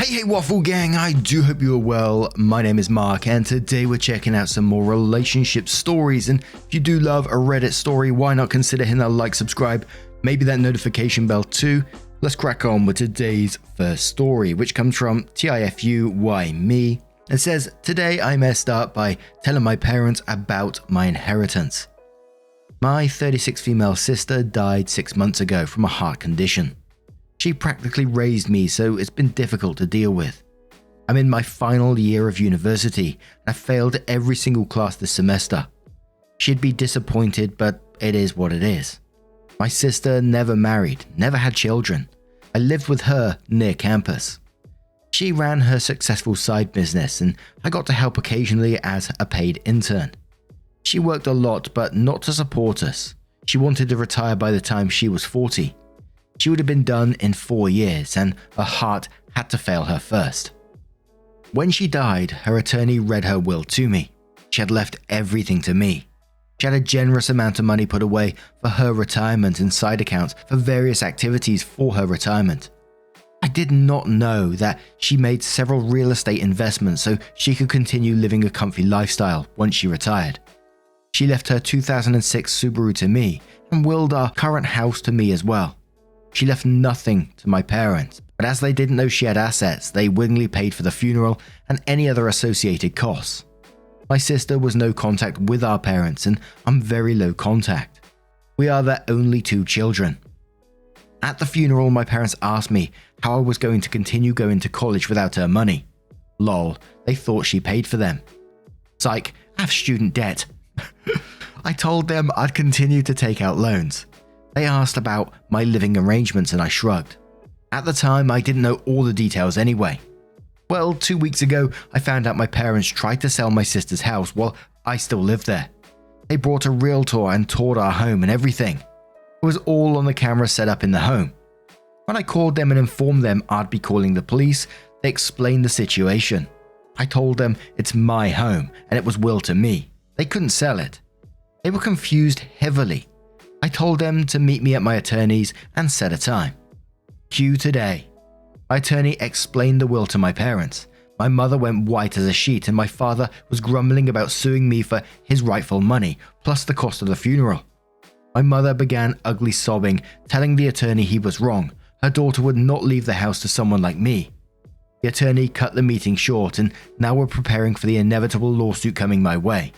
Hey Waffle Gang, I do hope you are well. My name is Mark and today we're checking out some more relationship stories, and if you do love a Reddit story, why not consider hitting that like, subscribe, maybe that notification bell too. Let's crack on with today's first story, which comes from TIFU Why Me. It says, today I messed up by telling my parents about my inheritance. My 36 female sister died 6 months ago from a heart condition. She practically raised me, so it's been difficult to deal with. I'm in my final year of university, and I failed every single class this semester. She'd be disappointed, but it is what it is. My sister never married, never had children. I lived with her near campus. She ran her successful side business, and I got to help occasionally as a paid intern. She worked a lot, but not to support us. She wanted to retire by the time she was 40. She would have been done in 4 years, and her heart had to fail her first. When she died, her attorney read her will to me. She had left everything to me. She had a generous amount of money put away for her retirement and side accounts for various activities for her retirement. I did not know that she made several real estate investments so she could continue living a comfy lifestyle once she retired. She left her 2006 Subaru to me and willed our current house to me as well. She left nothing to my parents, but as they didn't know she had assets, they willingly paid for the funeral and any other associated costs. My sister was no contact with our parents, and I'm very low contact. We are their only 2 children. At the funeral, my parents asked me how I was going to continue going to college without her money. Lol, they thought she paid for them. Psych, I have student debt. I told them I'd continue to take out loans. They asked about my living arrangements and I shrugged. At the time, I didn't know all the details anyway. Well, 2 weeks ago, I found out my parents tried to sell my sister's house while I still lived there. They brought a realtor and toured our home and everything. It was all on the camera set up in the home. When I called them and informed them I'd be calling the police, they explained the situation. I told them it's my home and it was willed to me. They couldn't sell it. They were confused heavily. I told them to meet me at my attorney's and set a time. Cue today. My attorney explained the will to my parents. My mother went white as a sheet and my father was grumbling about suing me for his rightful money, plus the cost of the funeral. My mother began ugly sobbing, telling the attorney he was wrong. Her daughter would not leave the house to someone like me. The attorney cut the meeting short, and now we're preparing for the inevitable lawsuit coming my way.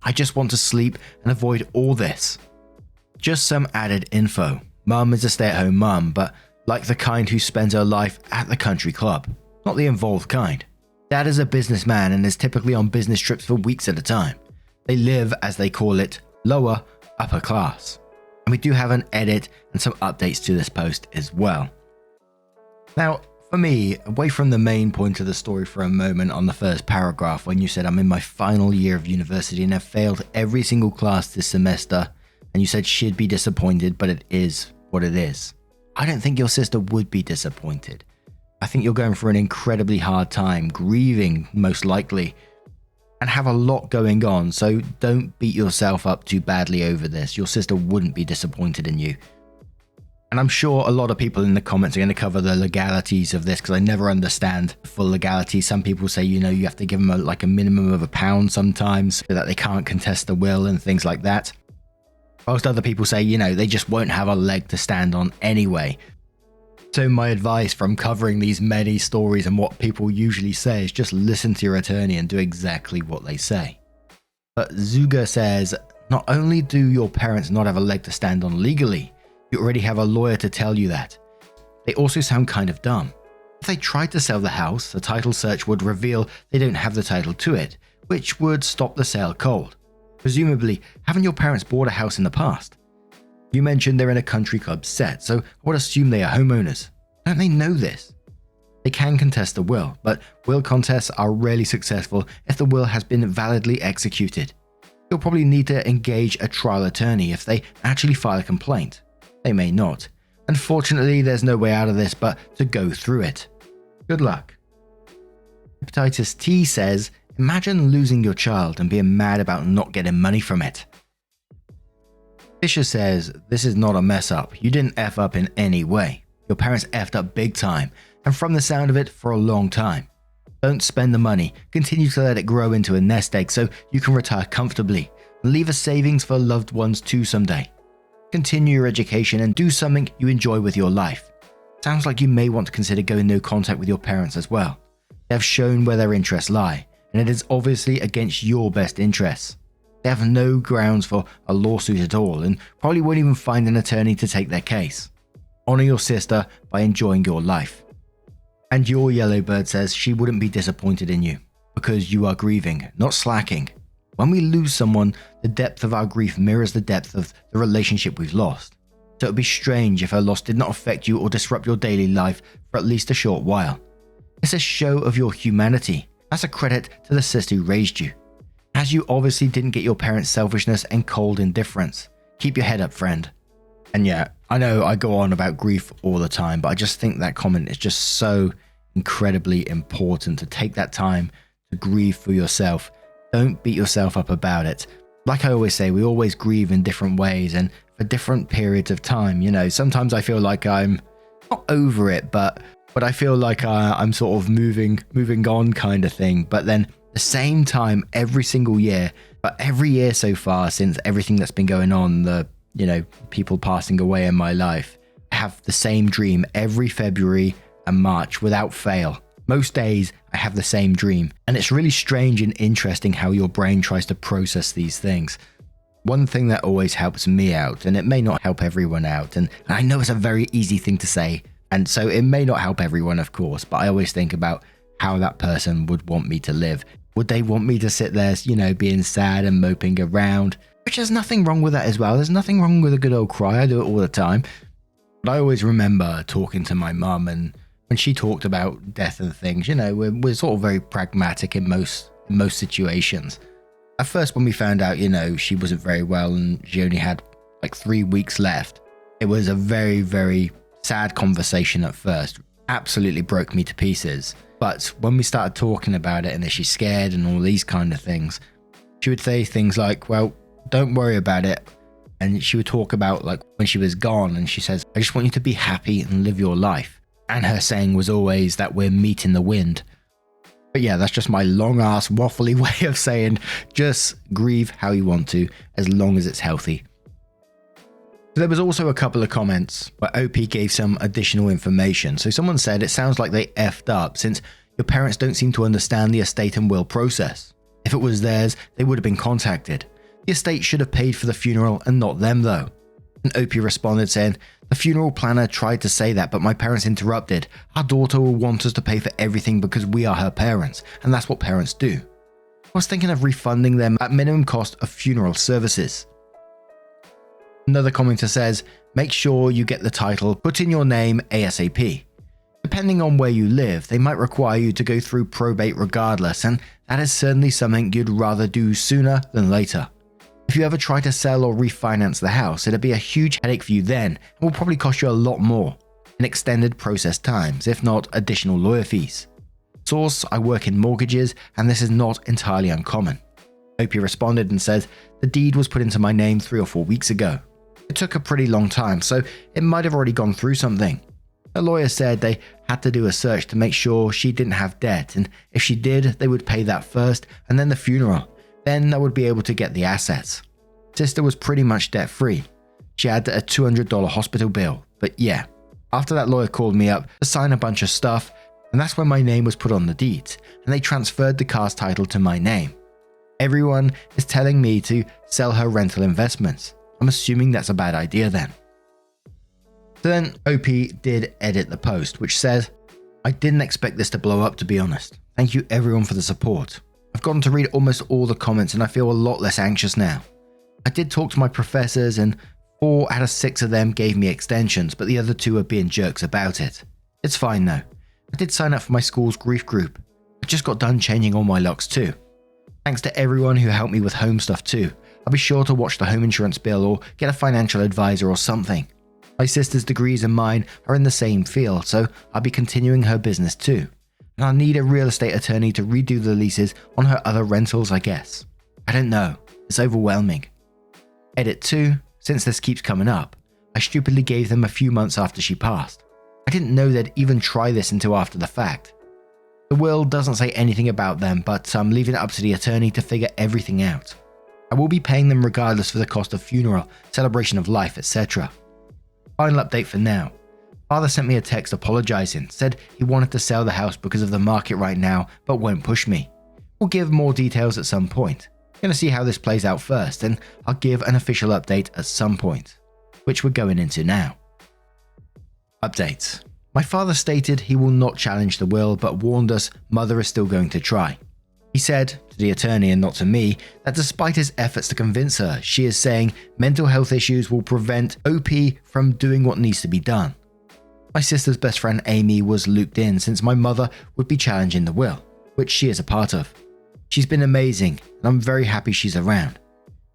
I just want to sleep and avoid all this. Just some added info. Mum is a stay-at-home mum, but like the kind who spends her life at the country club, not the involved kind. Dad is a businessman and is typically on business trips for weeks at a time. They live, as they call it, lower, upper class. And we do have an edit and some updates to this post as well. Now, for me, away from the main point of the story for a moment on the first paragraph when you said I'm in my final year of university and have failed every single class this semester, and you said she'd be disappointed, but it is what it is. I don't think your sister would be disappointed. I think you're going through an incredibly hard time, grieving most likely, and have a lot going on, so don't beat yourself up too badly over this. Your sister wouldn't be disappointed in you. And I'm sure a lot of people in the comments are going to cover the legalities of this because I never understand full legality. Some people say, you have to give them a minimum of £1 sometimes so that they can't contest the will and things like that. Most other people say, they just won't have a leg to stand on anyway. So my advice from covering these many stories and what people usually say is just listen to your attorney and do exactly what they say. But Zuga says, not only do your parents not have a leg to stand on legally, you already have a lawyer to tell you that. They also sound kind of dumb. If they tried to sell the house, a title search would reveal they don't have the title to it, which would stop the sale cold. Presumably, haven't your parents bought a house in the past? You mentioned they're in a country club set, so I would assume they are homeowners. Don't they know this? They can contest the will, but will contests are rarely successful if the will has been validly executed. You'll probably need to engage a trial attorney if they actually file a complaint. They may not. Unfortunately, there's no way out of this but to go through it. Good luck. Hepatitis T says, imagine losing your child and being mad about not getting money from it. Fisher says, this is not a mess up. You didn't F up in any way. Your parents effed up big time. and from the sound of it, for a long time. Don't spend the money, continue to let it grow into a nest egg so you can retire comfortably, and leave a savings for loved ones too someday. Continue your education and do something you enjoy with your life. Sounds like you may want to consider going no contact with your parents as well. They have shown where their interests lie, and it is obviously against your best interests. They have no grounds for a lawsuit at all and probably won't even find an attorney to take their case. Honor your sister by enjoying your life. And your Yellowbird says she wouldn't be disappointed in you because you are grieving, not slacking. When we lose someone, the depth of our grief mirrors the depth of the relationship we've lost. So it would be strange if her loss did not affect you or disrupt your daily life for at least a short while. It's a show of your humanity. That's a credit to the sister who raised you. As you obviously didn't get your parents' selfishness and cold indifference. Keep your head up, friend. And yeah, I know I go on about grief all the time, but I just think that comment is just so incredibly important to take that time to grieve for yourself. Don't beat yourself up about it. Like I always say, we always grieve in different ways and for different periods of time. You know, sometimes I feel like I'm not over it, but I feel like I'm sort of moving on kind of thing. But then at the same time, every single year, but every year so far since everything that's been going on, people passing away in my life, I have the same dream every February and March without fail. Most days I have the same dream, and it's really strange and interesting how your brain tries to process these things. One thing that always helps me out, and it may not help everyone out, and I know it's a very easy thing to say, and so it may not help everyone, of course, but I always think about how that person would want me to live. Would they want me to sit there, being sad and moping around? Which there's nothing wrong with that as well. There's nothing wrong with a good old cry. I do it all the time. But I always remember talking to my mum, and when she talked about death and things, we're sort of very pragmatic in most situations. At first, when we found out, she wasn't very well and she only had like 3 weeks left, it was a very, very sad conversation at first. Absolutely broke me to pieces. But when we started talking about it and that she's scared and all these kind of things, she would say things like, well, don't worry about it. And she would talk about like when she was gone, and she says, I just want you to be happy and live your life. And her saying was always that we're meat in the wind. But yeah, that's just my long ass waffly way of saying just grieve how you want to, as long as it's healthy. So there was also a couple of comments where OP gave some additional information. So someone said it sounds like they effed up since your parents don't seem to understand the estate and will process. If it was theirs, they would have been contacted. The estate should have paid for the funeral and not them though. And OP responded saying, the funeral planner tried to say that, but my parents interrupted. Our daughter will want us to pay for everything because we are her parents, and that's what parents do. I was thinking of refunding them at minimum cost of funeral services. Another commenter says, make sure you get the title, put in your name ASAP. Depending on where you live, they might require you to go through probate regardless, and that is certainly something you'd rather do sooner than later. If you ever try to sell or refinance the house, it'll be a huge headache for you then, and will probably cost you a lot more in extended process times, if not additional lawyer fees. Source, I work in mortgages, and this is not entirely uncommon. OP responded and said, the deed was put into my name 3 or 4 weeks ago. It took a pretty long time, so it might have already gone through something. The lawyer said they had to do a search to make sure she didn't have debt, and if she did, they would pay that first, and then the funeral. Then I would be able to get the assets. Sister was pretty much debt free. She had a $200 hospital bill, but yeah. After that lawyer called me up to sign a bunch of stuff, and that's when my name was put on the deeds, and they transferred the car's title to my name. Everyone is telling me to sell her rental investments. I'm assuming that's a bad idea then. So then OP did edit the post, which says, I didn't expect this to blow up, to be honest. Thank you everyone for the support. I've gotten to read almost all the comments and I feel a lot less anxious now. I did talk to my professors and 4 out of 6 of them gave me extensions, but the other 2 are being jerks about it. It's fine though. I did sign up for my school's grief group. I just got done changing all my locks too. Thanks to everyone who helped me with home stuff too. I'll be sure to watch the home insurance bill or get a financial advisor or something. My sister's degrees and mine are in the same field, so I'll be continuing her business too. And I'll need a real estate attorney to redo the leases on her other rentals, I guess. I don't know. It's overwhelming. Edit 2. Since this keeps coming up, I stupidly gave them a few months after she passed. I didn't know they'd even try this until after the fact. The will doesn't say anything about them, but I'm leaving it up to the attorney to figure everything out. I will be paying them regardless for the cost of funeral, celebration of life, etc. Final update for now. Father sent me a text apologizing, said he wanted to sell the house because of the market right now, but won't push me. We'll give more details at some point. Gonna see how this plays out first, and I'll give an official update at some point, which we're going into now. Updates. My father stated he will not challenge the will, but warned us mother is still going to try. He said, to the attorney and not to me, that despite his efforts to convince her, she is saying mental health issues will prevent OP from doing what needs to be done. My sister's best friend Amy was looped in since my mother would be challenging the will, which she is a part of. She's been amazing, and I'm very happy she's around.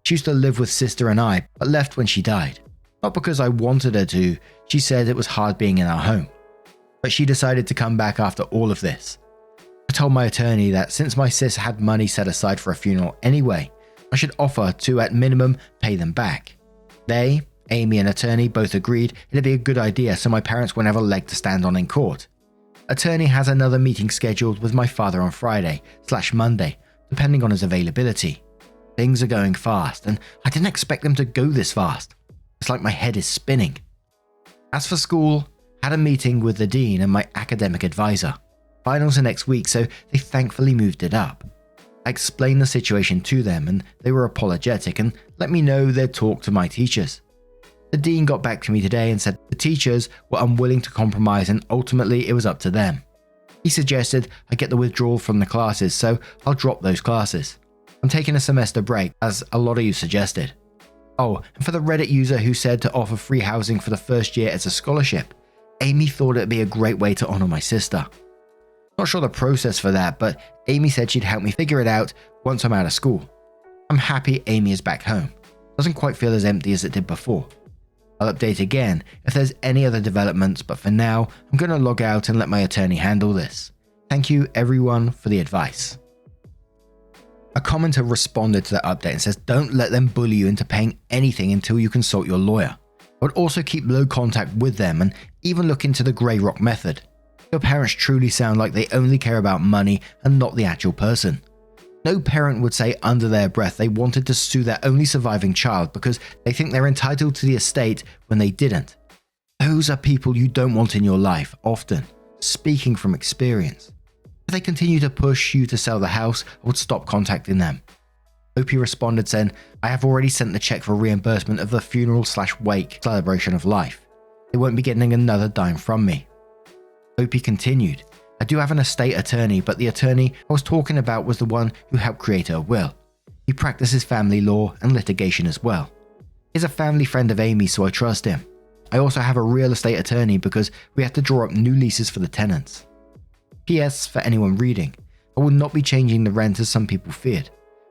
She used to live with sister and I, but left when she died. Not because I wanted her to, she said it was hard being in our home. But she decided to come back after all of this. I told my attorney that since my sis had money set aside for a funeral anyway, I should offer to at minimum pay them back. They, Amy and attorney, both agreed it'd be a good idea so my parents wouldn't have a leg to stand on in court. Attorney has another meeting scheduled with my father on Friday/Monday, depending on his availability. Things are going fast, and I didn't expect them to go this fast. It's like my head is spinning. As for school, had a meeting with the dean and my academic advisor. Finals are next week, so they thankfully moved it up. I explained the situation to them and they were apologetic and let me know they'd talk to my teachers. The dean got back to me today and said the teachers were unwilling to compromise and ultimately it was up to them. He suggested I get the withdrawal from the classes, so I'll drop those classes. I'm taking a semester break, as a lot of you suggested. Oh, and for the Reddit user who said to offer free housing for the first year as a scholarship, Amy thought it'd be a great way to honor my sister. Not sure the process for that, but Amy said she'd help me figure it out once I'm out of school. I'm happy Amy is back home. Doesn't quite feel as empty as it did before. I'll update again if there's any other developments, but for now, I'm going to log out and let my attorney handle this. Thank you everyone for the advice. A commenter responded to that update and says, don't let them bully you into paying anything until you consult your lawyer. I would also keep low contact with them and even look into the grey rock method. Your parents truly sound like they only care about money and not the actual person. No parent would say under their breath they wanted to sue their only surviving child because they think they're entitled to the estate when they didn't. Those are people you don't want in your life, often, speaking from experience. If they continue to push you to sell the house, I would stop contacting them. OP responded saying, I have already sent the check for reimbursement of the funeral/wake celebration of life. They won't be getting another dime from me. OP continued, I do have an estate attorney, but the attorney I was talking about was the one who helped create her will. He practices family law and litigation as well. He's a family friend of Amy, so I trust him. I also have a real estate attorney because we have to draw up new leases for the tenants. P.S. for anyone reading, I will not be changing the rent as some people feared.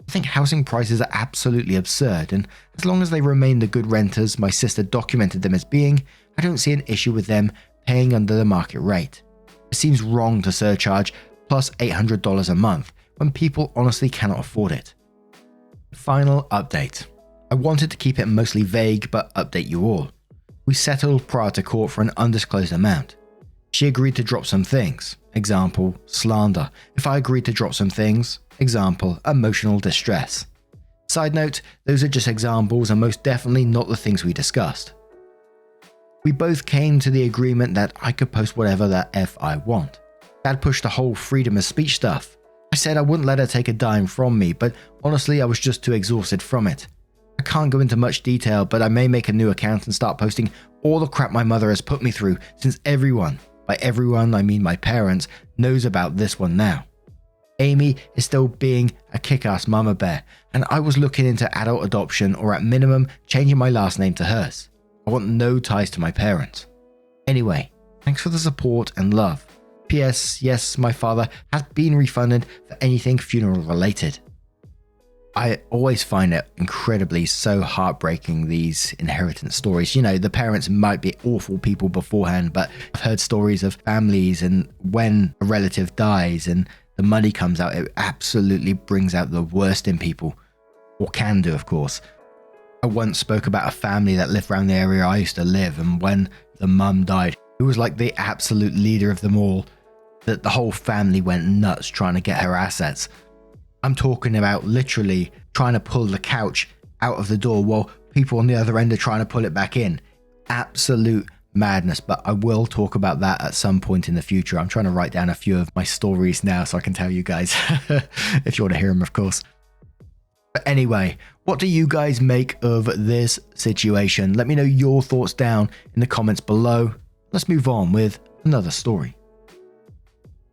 I think housing prices are absolutely absurd, and as long as they remain the good renters my sister documented them as being, I don't see an issue with them paying under the market rate. It seems wrong to surcharge plus $800 a month when people honestly cannot afford it. Final update. I wanted to keep it mostly vague but update you all. We settled prior to court for an undisclosed amount. She agreed to drop some things, example, slander. If I agreed to drop some things, example, emotional distress. Side note, those are just examples and most definitely not the things we discussed. We both came to the agreement that I could post whatever the F I want. Dad pushed the whole freedom of speech stuff. I said I wouldn't let her take a dime from me, but honestly I was just too exhausted from it. I can't go into much detail, but I may make a new account and start posting all the crap my mother has put me through since everyone, by everyone I mean my parents, knows about this one now. Amy is still being a kick-ass mama bear, and I was looking into adult adoption or at minimum changing my last name to hers. I want no ties to my parents. Anyway, thanks for the support and love. P.S. Yes, my father has been refunded for anything funeral related. I always find it incredibly so heartbreaking, these inheritance stories. You know, the parents might be awful people beforehand, but I've heard stories of families and when a relative dies and the money comes out, it absolutely brings out the worst in people, or can do, of course. I once spoke about a family that lived around the area I used to live, and when the mum died, it who was like the absolute leader of them all, that the whole family went nuts trying to get her assets. I'm talking about literally trying to pull the couch out of the door while people on the other end are trying to pull it back in. Absolute madness, but I will talk about that at some point in the future. I'm trying to write down a few of my stories now so I can tell you guys, if you want to hear them, of course. But anyway, what do you guys make of this situation? Let me know your thoughts down in the comments below. Let's move on with another story.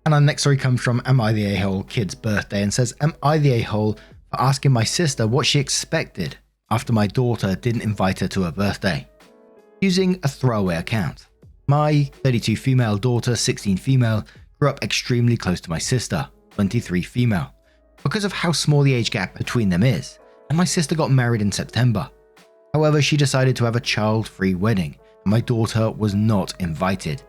And our next story comes from Am I the A-Hole Kid's birthday, and says, am I the A-Hole for asking my sister what she expected after my daughter didn't invite her to her birthday? Using a throwaway account. My 32 female daughter, 16 female, grew up extremely close to my sister, 23 female, because of how small the age gap between them is, and my sister got married in September. However, she decided to have a child-free wedding, and my daughter was not invited.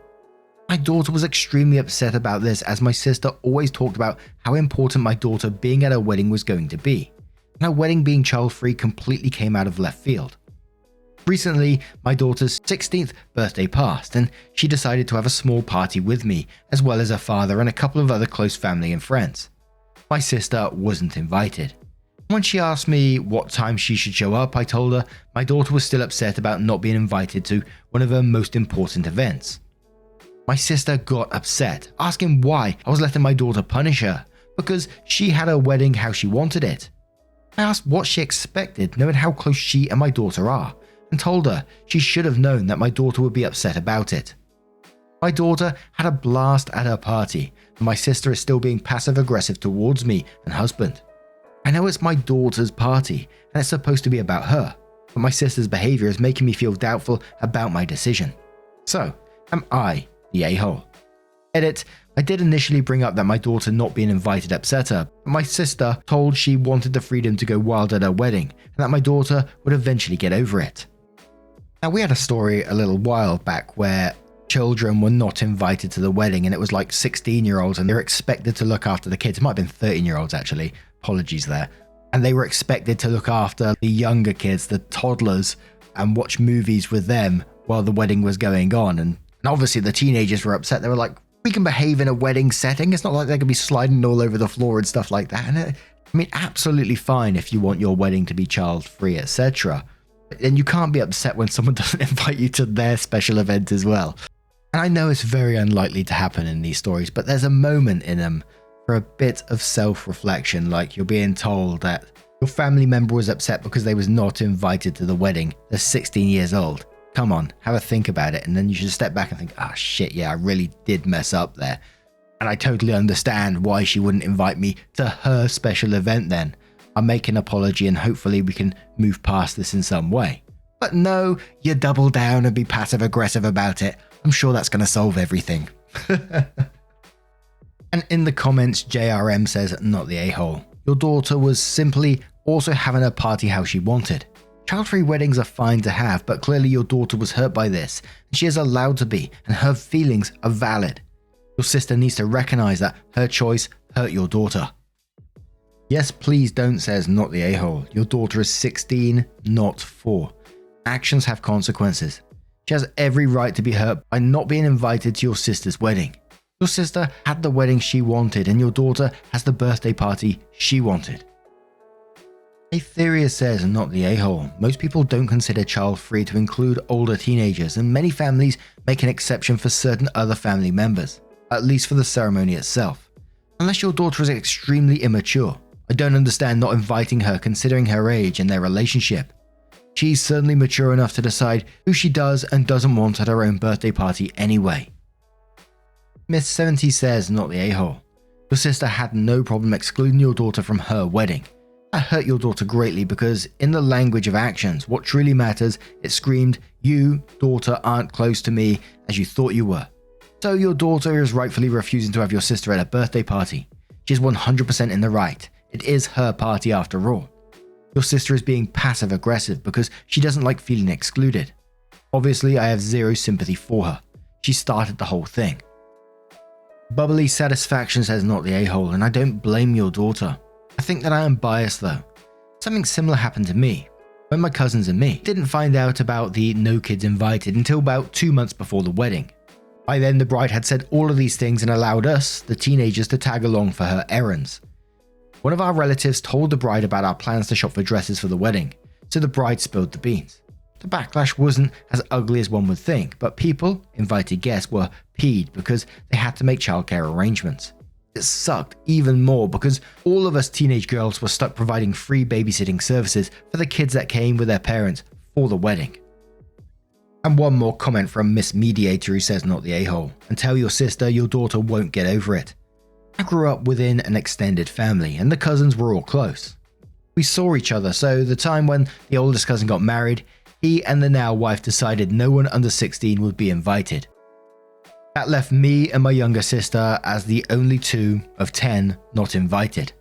My daughter was extremely upset about this, as my sister always talked about how important my daughter being at her wedding was going to be, and her wedding being child-free completely came out of left field. Recently, my daughter's 16th birthday passed, and she decided to have a small party with me, as well as her father and a couple of other close family and friends. My sister wasn't invited. When she asked me what time she should show up, I told her my daughter was still upset about not being invited to one of her most important events. My sister got upset, asking why I was letting my daughter punish her, because she had her wedding how she wanted it. I asked what she expected, knowing how close she and my daughter are, and told her she should have known that my daughter would be upset about it. My daughter had a blast at her party, and my sister is still being passive-aggressive towards me and husband. I know it's my daughter's party, and it's supposed to be about her, but my sister's behavior is making me feel doubtful about my decision. So, am I the a-hole? Edit, I did initially bring up that my daughter not being invited upset her, but my sister told she wanted the freedom to go wild at her wedding, and that my daughter would eventually get over it. Now, we had a story a little while back where children were not invited to the wedding, and it was like 16-year-olds, and they were expected to look after the kids. It might have been 13-year-olds actually, apologies there. And they were expected to look after the younger kids, the toddlers, and watch movies with them while the wedding was going on. And obviously the teenagers were upset. They were like, we can behave in a wedding setting. It's not like they could be sliding all over the floor and stuff like that. And I mean, absolutely fine if you want your wedding to be child-free, etc. And you can't be upset when someone doesn't invite you to their special event as well. And I know it's very unlikely to happen in these stories, but there's a moment in them for a bit of self-reflection, like you're being told that your family member was upset because they was not invited to the wedding. They're 16 years old. Come on, have a think about it, and then you should step back and think, ah, shit, yeah, I really did mess up there. And I totally understand why she wouldn't invite me to her special event then. I'll make an apology and hopefully we can move past this in some way. But no, you double down and be passive-aggressive about it. I'm sure that's going to solve everything. And in the comments, JRM says, not the a-hole. Your daughter was simply also having a party how she wanted. Child-free weddings are fine to have, but clearly your daughter was hurt by this, and she is allowed to be, and her feelings are valid. Your sister needs to recognize that her choice hurt your daughter. Yes, please don't, says not the a-hole. Your daughter is 16, not 4. Actions have consequences. She has every right to be hurt by not being invited to your sister's wedding. Your sister had the wedding she wanted, and your daughter has the birthday party she wanted. Atheria says, not the a-hole. Most people don't consider child-free to include older teenagers, and many families make an exception for certain other family members, at least for the ceremony itself. Unless your daughter is extremely immature, I don't understand not inviting her considering her age and their relationship. She's certainly mature enough to decide who she does and doesn't want at her own birthday party anyway. Miss 70 says, not the a-hole. Your sister had no problem excluding your daughter from her wedding. That hurt your daughter greatly because in the language of actions, what truly matters, it screamed, you, daughter, aren't close to me as you thought you were. So your daughter is rightfully refusing to have your sister at a birthday party. She's 100% in the right. It is her party after all. Your sister is being passive-aggressive because she doesn't like feeling excluded. Obviously, I have zero sympathy for her. She started the whole thing. Bubbly Satisfaction says, not the a-hole, and I don't blame your daughter. I think that I am biased though. Something similar happened to me, when my cousins and me didn't find out about the no kids invited until about 2 months before the wedding. By then, the bride had said all of these things and allowed us, the teenagers, to tag along for her errands. One of our relatives told the bride about our plans to shop for dresses for the wedding, so the bride spilled the beans. The backlash wasn't as ugly as one would think, but people, invited guests, were peeved because they had to make childcare arrangements. It sucked even more because all of us teenage girls were stuck providing free babysitting services for the kids that came with their parents for the wedding. And one more comment from Miss Mediator, who says, not the a-hole, and tell your sister your daughter won't get over it. I grew up within an extended family and the cousins were all close. We saw each other, so the time when the oldest cousin got married, he and the now wife decided no one under 16 would be invited. That left me and my younger sister as the only 2 of 10 not invited.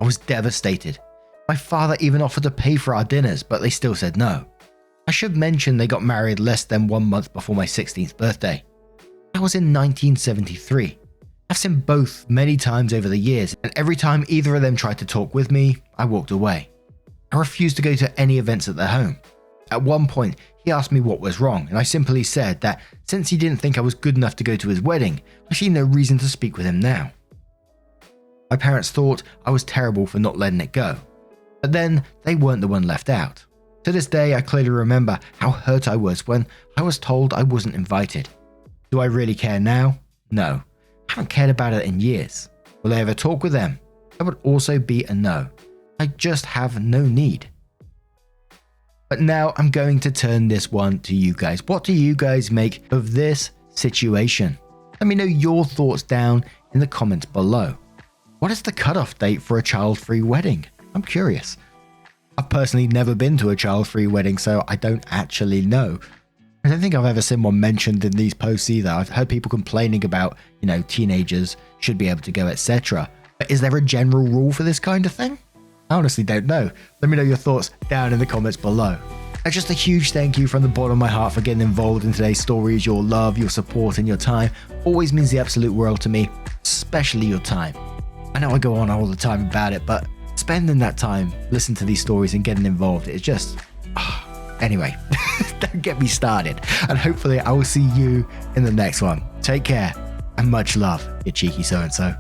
I was devastated. My father even offered to pay for our dinners, but they still said no. I should mention they got married less than 1 month before my 16th birthday. That was in 1973. I've seen both many times over the years, and every time either of them tried to talk with me, I walked away. I refused to go to any events at their home. At one point, he asked me what was wrong, and I simply said that since he didn't think I was good enough to go to his wedding, I see no reason to speak with him now. My parents thought I was terrible for not letting it go, but then they weren't the one left out. To this day, I clearly remember how hurt I was when I was told I wasn't invited. Do I really care now? No. I haven't cared about it in years. Will I ever talk with them? That would also be a no. I just have no need. But now I'm going to turn this one to you guys. What do you guys make of this situation? Let me know your thoughts down in the comments below. What is the cutoff date for a child-free wedding? I'm curious. I've personally never been to a child-free wedding, so I don't actually know. I don't think I've ever seen one mentioned in these posts either. I've heard people complaining about, teenagers should be able to go, etc. But is there a general rule for this kind of thing? I honestly don't know. Let me know your thoughts down in the comments below. And just a huge thank you from the bottom of my heart for getting involved in today's stories. Your love, your support, and your time always means the absolute world to me, especially your time. I know I go on all the time about it, but spending that time listening to these stories and getting involved is just... Anyway, don't get me started. And hopefully I will see you in the next one. Take care and much love, you cheeky so-and-so.